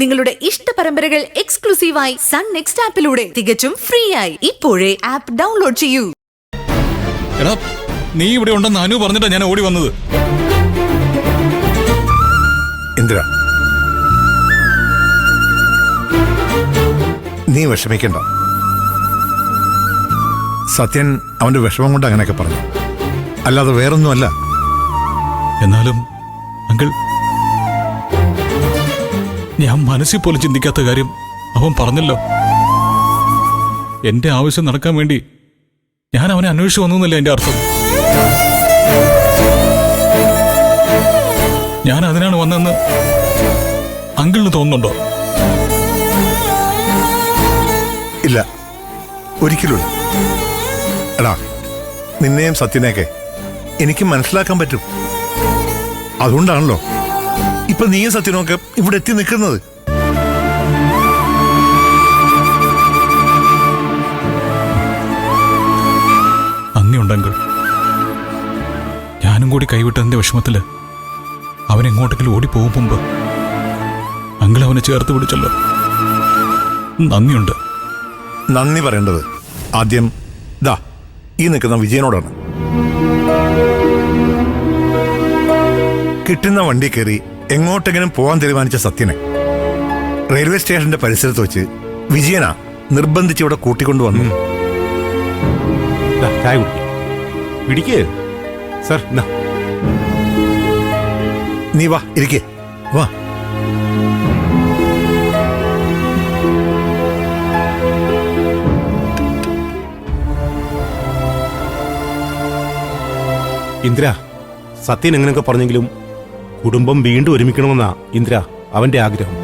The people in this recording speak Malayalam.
നിങ്ങളുടെ ഇഷ്ട പരമ്പരകൾ എക്സ്ക്ലൂസീവായി സൺ നെക്സ്റ്റ് ആപ്പിലൂടെ തികച്ചും ഫ്രീ ആയി ഇപ്പോഴേ ആപ്പ് ഡൗൺലോഡ് ചെയ്യൂ. എടാ, നീ ഇവിടെ ഉണ്ടെന്ന് അനു പറഞ്ഞിട്ടാ ഞാൻ ഓടി വന്നത്. ഇന്ദിര, നീ വിഷമിക്കണ്ട. സത്യൻ അവന്റെ വിഷമം കൊണ്ട് അങ്ങനെയൊക്കെ പറഞ്ഞു, അല്ലാതെ വേറൊന്നുമല്ല. എന്നാലും അങ്കിൾ, ഞാൻ മനസ്സിൽ പോലും ചിന്തിക്കാത്ത കാര്യം അവൻ പറഞ്ഞല്ലോ. എന്റെ ആവശ്യം നടക്കാൻ വേണ്ടി ഞാൻ അവനെ അന്വേഷിച്ചു വന്നല്ല എന്റെ അർത്ഥം. ഞാൻ അതിനാണ് വന്നതെന്ന് അങ്കിളിന് തോന്നുന്നുണ്ടോ? ഇല്ല, ഒരിക്കലും. എടാ, നിന്നെയും സത്യനെയൊക്കെ എനിക്ക് മനസ്സിലാക്കാൻ പറ്റും. അതുകൊണ്ടാണല്ലോ ഇപ്പൊ നീയും സത്യനൊക്കെ ഇവിടെ എത്തി നിൽക്കുന്നത്. നന്ദിയുണ്ടെങ്കിൽ ഞാനും കൂടി കൈവിട്ടതിന്റെ വിഷമത്തില് അവൻ എങ്ങോട്ടെങ്കിലും ഓടിപ്പോകും മുമ്പ് അങ്കിൾ അവനെ ചേർത്ത് പിടിച്ചല്ലോ. നന്ദിയുണ്ട്. നന്ദി പറയേണ്ടത് ആദ്യം ദാ ഈ നിൽക്കുന്ന വിജയനോടാണ്. കിട്ടുന്ന വണ്ടി കയറി എങ്ങോട്ടെങ്കിലും പോകാൻ തീരുമാനിച്ച സത്യനെ റെയിൽവേ സ്റ്റേഷന്റെ പരിസരത്ത് വെച്ച് വിജയനാ നിർബന്ധിച്ച് ഇവിടെ കൂട്ടിക്കൊണ്ടുവന്നു. ചായ പിടിക്കേ സർ. നീ വാ, ഇരിക്കേ, വാ. ഇന്ദ്ര, സത്യൻ എങ്ങനെയൊക്കെ പറഞ്ഞെങ്കിലും കുടുംബം വീണ്ടും ഒരുമിക്കണമെന്നാ ഇന്ദ്ര അവന്റെ ആഗ്രഹം.